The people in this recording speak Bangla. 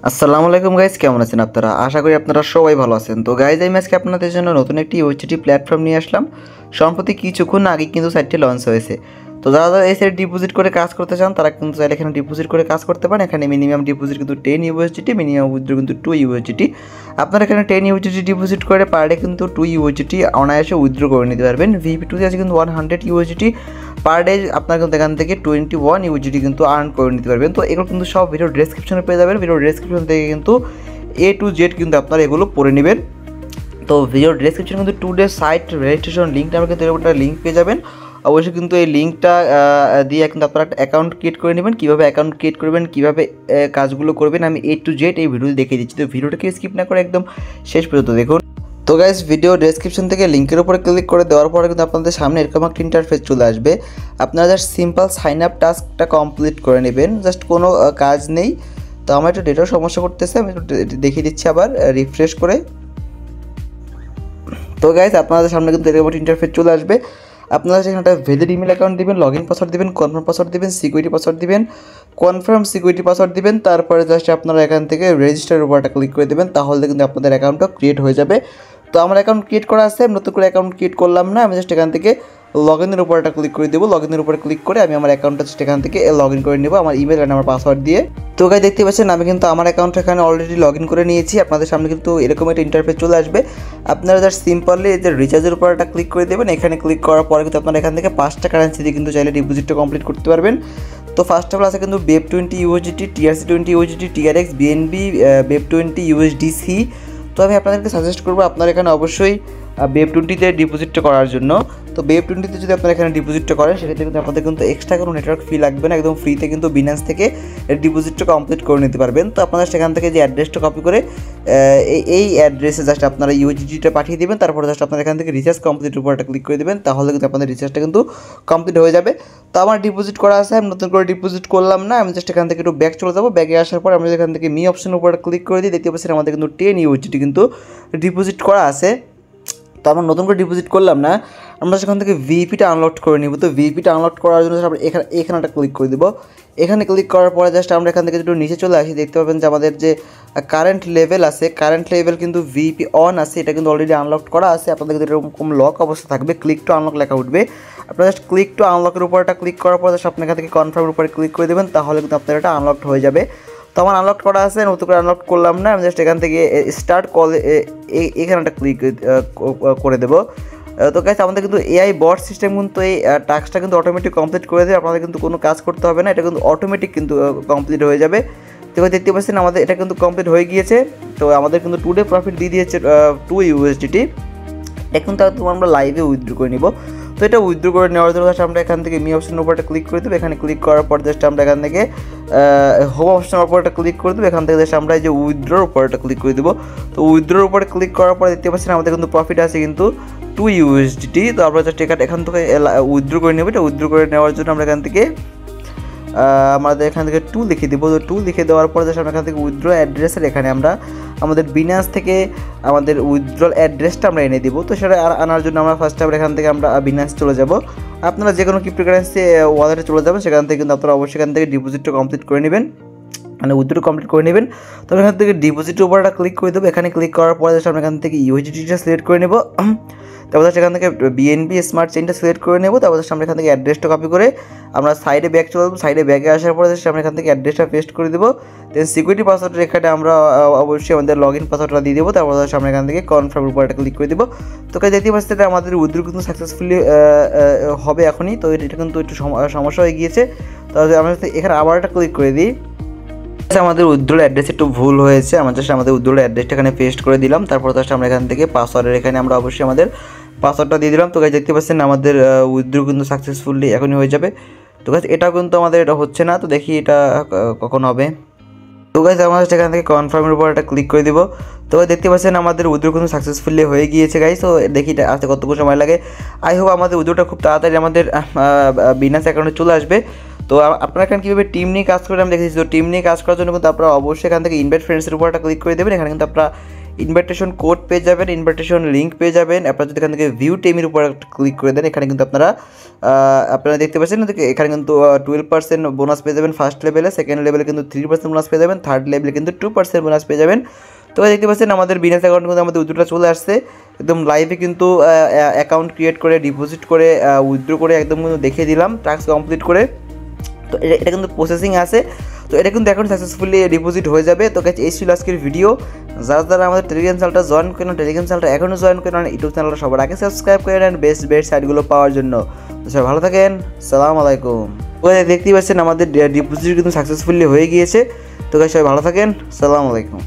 আসসালামু আলাইকুম গাইস, কেমন আছেন আপনারা? আশা করি আপনারা সবাই ভালো আছেন। তো গাইস, আমি আজকে আপনাদের জন্য নতুন একটি ওটিটি প্ল্যাটফর্ম নিয়ে আসলাম। সম্প্রতি কিছুক্ষণ আগে কিন্তু সাইটটি লঞ্চ হয়েছে। তো যারা যারা এই সাইটে ডিপোজিট করে কাজ করতে চান তারা কিন্তু চাইলে এখানে ডিপোজিট করে কাজ করতে পারেন। এখানে মিনিমাম ডিপোজিট কিন্তু 10 ইউএসডিটি, মিনিমাম উইথড্র কিন্তু 2 ইউএসডিটি। আপনারা এখানে 10 ইউএসডিটি ডিপোজিট করে পার ডে কিন্তু 2 ইউএসডিটি অনায়াসে উইথড্র করে নিতে পারবেন। ভিপি2 আছে কিন্তু 100 ইউএসডিটি পার ডে। আপনারা কিন্তু এখান থেকে 21 ইউএসডিটি কিন্তু আর্ন করে নিতে পারবেন। তো এগুলো কিন্তু সব ভিডিও ডেসক্রিপশনে পেয়ে যাবেন। ভিডিও ডেসক্রিপশন থেকে কিন্তু A to Z কিন্তু আপনারা এগুলো পড়ে নেবেন। তো ভিডিও ডেসক্রিপশনে কিন্তু 2 ডে সাইট রেজিস্ট্রেশন লিঙ্ক নামে কিন্তু এরকম একটা লিঙ্ক পেয়ে যাবেন। অবশ্যই কিন্তু এই লিঙ্কটা দিয়ে কিন্তু আপনারা একটা অ্যাকাউন্ট ক্রিয়েট করে নেবেন। কীভাবে অ্যাকাউন্ট ক্রিয়েট করবেন, কীভাবে কাজগুলো করবেন, আমি A to Z এই ভিডিওতে দেখিয়ে দিচ্ছি। তো ভিডিওটাকে স্কিপ না করে একদম শেষ পর্যন্ত দেখুন। তো গাইস, ভিডিও ডেসক্রিপশন থেকে লিঙ্কের উপরে ক্লিক করে দেওয়ার পরে কিন্তু আপনাদের সামনে এরকম একটা ইন্টারফেস চলে আসবে। আপনারা জাস্ট সিম্পল সাইন আপ টাস্কটা কমপ্লিট করে নেবেন, জাস্ট কোনো কাজ নেই। তো আমার একটু ডেটার সমস্যা করতেছে, আমি একটু দেখিয়ে দিচ্ছি আবার রিফ্রেশ করে। তো গাইস, আপনাদের সামনে কিন্তু এরকম একটা ইন্টারফেস চলে আসবে। আপনারা সেখানে একটা ভ্যালিড ইমেল অ্যাকাউন্ট দিবেন, লগ ইন পাসওয়ার্ড দিবেন, কনফার্ম পাসওয়ার্ড দিবেন, সিকিউরিটি পাসওয়ার্ড দিবেন, কনফার্ম সিকিউরিটি পাসওয়ার্ড দিবেন। তারপরে জাস্ট আপনারা এখান থেকে রেজিস্টারের উপরটা ক্লিক করে দেবেন, তাহলে কিন্তু আপনাদের অ্যাকাউন্টটা ক্রিয়েট হয়ে যাবে। তো আমার অ্যাকাউন্ট ক্রিয়েট করা আছে, আমি নতুন করে অ্যাকাউন্ট ক্রিয়েট করলাম না, আমি জাস্ট এখান থেকে লগ ইনের উপরটা ক্লিক করে দেবো। লগ ইনের উপরে ক্লিক করে আমি আমার অ্যাকাউন্টটা জাস্ট এখান থেকে লগ ইন করে নেবো আমার ইমেল আর আমার পাসওয়ার্ড দিয়ে। তো গাইস, দেখতে পাচ্ছেন আমি কিন্তু আমার অ্যাকাউন্ট এখানে অলরেডি লগ ইন করে নিয়েছি। আপনাদের সামনে কিন্তু এরকম একটা ইন্টারফেস চলে আসবে। আপনারা জাস্ট সিম্পলি এই যে রিচার্জের উপর একটা ক্লিক করে দেবেন। এখানে ক্লিক করার পরে কিন্তু আপনারা এখান থেকে 5টা কারেন্সি দিয়ে কিন্তু চাইলে ডিপোজিটটা কমপ্লিট করতে পারবেন। তো ফার্স্ট অফ অল আছে কিন্তু BEP20 USDT, TRC20 USDT, TRX, BNB, BEP20 USDC। তো আমি আপনাদেরকে সাজেস্ট করবো আপনারা এখানে অবশ্যই BEP20তে ডিপোজিটটা করার জন্য। তো BEP20তে যদি আপনারা এখানে ডিপোজিটটা করেন সেক্ষেত্রে কিন্তু আপনাদের কিন্তু এক্সট্রা কোনো নেটওয়ার্ক ফি লাগবে না, একদম ফ্রিতে কিন্তু বিনান্স থেকে ডিপোজিটটা কমপ্লিট করে নিতে পারবেন। তো আপনারা সেখান থেকে যে অ্যাড্রেসটা কপি করে এই অ্যাড্রেসে জাস্ট আপনারা ইউএসডিটা পাঠিয়ে দেবেন। তারপরে জাস্ট আপনারা এখান থেকে রিচার্জ কমপ্লিট উপর একটা ক্লিক করে দেবেন, তাহলে কিন্তু আপনাদের রিচার্জটা কিন্তু কমপ্লিট হয়ে যাবে। তো আমার ডিপোজিট করা আছে, আমি নতুন করে ডিপোজিট করলাম না, আমি জাস্ট এখান থেকে একটু ব্যাক চলে যাবো। ব্যাগে আসার পর আমি এখান থেকে মি অপশনের উপর ক্লিক করে দিই। দেখতে পাচ্ছেন আমাদের কিন্তু 10 ইউএসডিটি কিন্তু ডিপোজিট করা আছে। তো আমরা নতুন করে ডিপোজিট করলাম না, আমরা সেখান থেকে ভিপিটা আনলক করে নিব। তো ভিপিটা আনলক করার জন্য আমরা এখানে একটা ক্লিক করে দেবো। এখানে ক্লিক করার পরে জাস্ট আমরা এখান থেকে একটু নিচে চলে আসি, দেখতে পাবেন যে আমাদের যে কারেন্ট লেভেল আছে, কারেন্ট লেভেল কিন্তু ভিপি অন আছে, এটা কিন্তু অলরেডি আনলক করা আছে। আপনাদের কিন্তু এরকম লক অবস্থা থাকবে, ক্লিক টু আনলক লেখা উঠবে। আপনারা জাস্ট ক্লিক টু আনলকের উপর একটা ক্লিক করার পর জাস্ট আপনি এখান থেকে কনফার্মের উপরে ক্লিক করে দেবেন, তাহলে কিন্তু আপনার এটা আনলকড হয়ে যাবে। তো আমার আনলক করা আছে, নতুন করে আনলক করলাম না, আমি জাস্ট এখান থেকে স্টার্ট কল এখানে একটা ক্লিক করে দেবো। তো গাইস, আমাদের কিন্তু এআই বট সিস্টেম কিন্তু এই টাস্কটা কিন্তু অটোমেটিক কমপ্লিট করে দেবে। আপনাদের কিন্তু কোনো কাজ করতে হবে না, এটা কিন্তু অটোমেটিক কিন্তু কমপ্লিট হয়ে যাবে। তো দেখতে পাচ্ছেন আমাদের এটা কিন্তু কমপ্লিট হয়ে গিয়েছে। তো আমাদের কিন্তু টুডে প্রফিট দিয়ে দিয়েছে 2 ইউএসডিটি। এখন তো আমরা লাইভে উইথড্র করে নিব। তো এটা উইথড্র করে নেওয়ার জন্য জাস্ট আমরা এখান থেকে মি অপশনের উপরটা ক্লিক করে দেবো। এখানে ক্লিক করার পর জাস্ট আমরা এখান থেকে হোম অপশনের উপরটা ক্লিক করে দেবো। এখান থেকে জাস্ট আমরা এই যে উইথড্রোর উপরটা ক্লিক করে দেবো। তো উইথড্রোর উপরে ক্লিক করার পরে দেখতে পাচ্ছেন আমাদের কিন্তু প্রফিট আছে কিন্তু 2 ইউএসডিটি। তো আমরা জাস্ট এখান থেকে উইথড্র করে নেবো। এটা উইথড্র করে নেওয়ার জন্য আমরা এখান থেকে আমাদের এখান থেকে 2 লিখে দেবো। তো 2 লিখে দেওয়ার পরে জাস্ট আমরা এখান থেকে উইথড্র অ্যাড্রেসের এখানে আমরা আমাদের বিনান্স থেকে আমাদের উইথড্রল অ্যাড্রেসটা আমরা এনে দেবো। তো সেটা আনার জন্য আমরা ফার্স্ট আমরা এখান থেকে আমরা বিনান্স চলে যাব। আপনারা যে কোনো ক্রিপ্টোকারেন্সি ওয়ালেটে চলে যাবেন, সেখান থেকে কিন্তু আপনারা অবশ্যই এখান থেকে ডিপোজিটটা কমপ্লিট করে নেবেন, মানে উইথড্র কমপ্লিট করে নেবেন। তো এখান থেকে ডিপোজিটের উপরটা ক্লিক করে দেবো। এখানে ক্লিক করার পরে জাস্ট আমরা এখান থেকে ইউএসডিটিটা সিলেক্ট করে নেব। তারপর সেখান থেকে বিএনবি স্মার্ট চেইনটা সিলেক্ট করে নেব। তারপর আমরা এখান থেকে অ্যাড্রেসটা কপি করে আমরা সাইডে ব্যাক চলে যাবো। সাইডে ব্যাগে আসার পরে আমরা এখান থেকে অ্যাড্রেসটা পেস্ট করে দেবো। দেন সিকিউরিটি পাসওয়ার্ডের এখানে আমরা অবশ্যই আমাদের লগ ইন পাসওয়ার্ডটা দিয়ে দেবো। তারপর আমরা এখান থেকে কনফার্ম উপরটা ক্লিক করে দেবো। তো দেখতে পাচ্ছি এটা আমাদের উইথড্র কিন্তু সাকসেসফুলি হবে এখনই। তো এটা কিন্তু একটু সমস্যা হয়ে গিয়েছে। তাহলে আমরা এখানে আবার একটা ক্লিক করে দিই। আমাদের উইথড্রল অ্যাড্রেস একটু ভুল হয়েছে, আমরা জাস্ট আমাদের উইথড্রল অ্যাড্রেসটা এখানে পেস্ট করে দিলাম। তারপর জাস্ট আমরা এখান থেকে পাসওয়ার্ডের এখানে আমরা অবশ্যই আমাদের পাসওয়ার্ডটা দিয়ে দিলাম। তো গাইস, দেখতে পাচ্ছেন আমাদের উইথড্র কিন্তু সাকসেসফুলি এখনই হয়ে যাবে। তো গাইস, এটাও কিন্তু আমাদের এটা হচ্ছে না, তো দেখি এটা কখন হবে। তো গাইস, আমরা এখান থেকে কনফার্মের উপর একটা ক্লিক করে দিব। তো দেখতে পাচ্ছেন আমাদের উইথড্র কিন্তু সাকসেসফুলি হয়ে গিয়েছে গাইস। তো দেখি এটা আসতে কতটুকু সময় লাগে। আই হোপ আমাদের উইথড্রটা খুব তাড়াতাড়ি আমাদের বিনান্স অ্যাকাউন্টে চলে আসবে। তো আপনারা এখানে কীভাবে টিম নিয়ে কাজ করে আমি দেখেছি। তো টিম নিয়ে কাজ করার জন্য কিন্তু আপনারা অবশ্যই এখান থেকে ইনভাইট ফ্রেন্ডসের উপর একটা ক্লিক করে দেবেন। এখানে কিন্তু আপনারা ইনভাইটেশন কোড পেয়ে যাবেন, ইনভাইটেশন লিঙ্ক পেয়ে যাবেন। আপনারা যদি এখান থেকে ভিউ টেমের উপর ক্লিক করে দেন, এখানে কিন্তু আপনারা দেখতে পাচ্ছেন এখানে কিন্তু 12% বোনাস পেয়ে যাবেন ফার্স্ট লেভেলে, সেকেন্ড লেভেলে কিন্তু 3% বোনাস পেয়ে যাবেন, থার্ড লেভেলে কিন্তু 2% বোনাস পেয়ে যাবেন। তো দেখতে পাচ্ছেন আমাদের বিনাস অ্যাকাউন্ট কিন্তু আমাদের উইথড্রটা চলে আসছে একদম লাইভে, কিন্তু অ্যাকাউন্ট ক্রিয়েট করে ডিপোজিট করে উইথড্র করে একদম কিন্তু দেখিয়ে দিলাম টাস্ক কমপ্লিট করে। তো এটা কিন্তু প্রসেসিং আছে, তো এটা কিন্তু এখন সাকসেসফুলি ডিপোজিট হয়ে যাবে। তো গাইস এই ছিল আজকের ভিডিও। যারা আমাদের টেলিগ্রাম চ্যানেলটা জয়েন করেন, টেলিগ্রাম চ্যানেলটা এখনও জয়েন করেন, ইউটিউব চ্যানেলটা সবার আগে সাবস্ক্রাইব করে নেন বেস্ট সাইটগুলো পাওয়ার জন্য। তো সবাই ভালো থাকেন, সালাম আলাইকুম। তো দেখতেই পাচ্ছেন আমাদের ডিপোজিট কিন্তু সাকসেসফুলি হয়ে গিয়েছে। তো গাইস সবাই ভালো থাকেন, সালাম আলাইকুম।